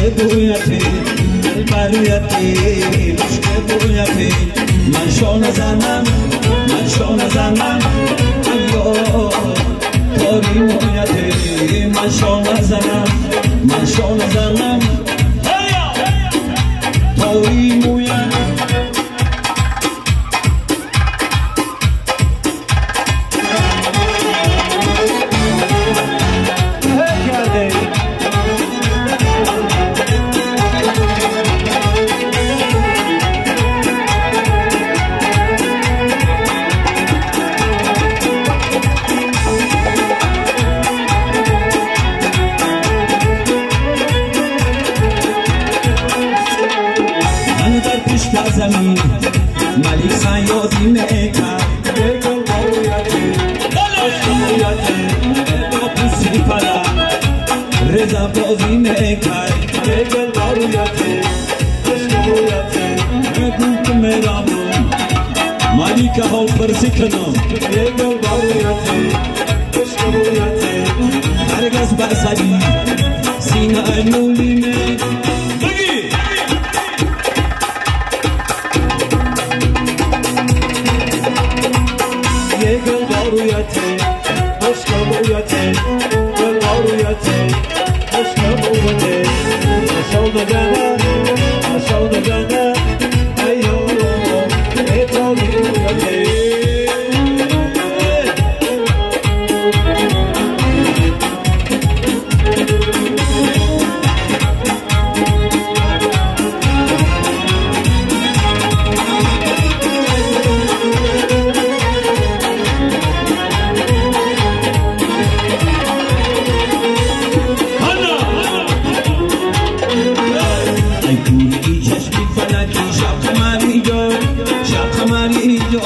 بویتی برویتی عشق بویتی من شانه زنم ایو تاری مویتی من شانه زنم تاری مویتی زمین ملیک سیادی میکرد بگل بارویتی با پوسی پلا رضا بازی میکرد بگل بارویتی عشق بویتی بگو که میرامون ملیک حال پرسی کنم بگل بارویتی عشق بویتی هرگز برسدی سینه نولی می بارویتی عشق بویتی گل بارویتی عشق بویتی عشق دادنه ایو ایتالی بویتی شب قمری جو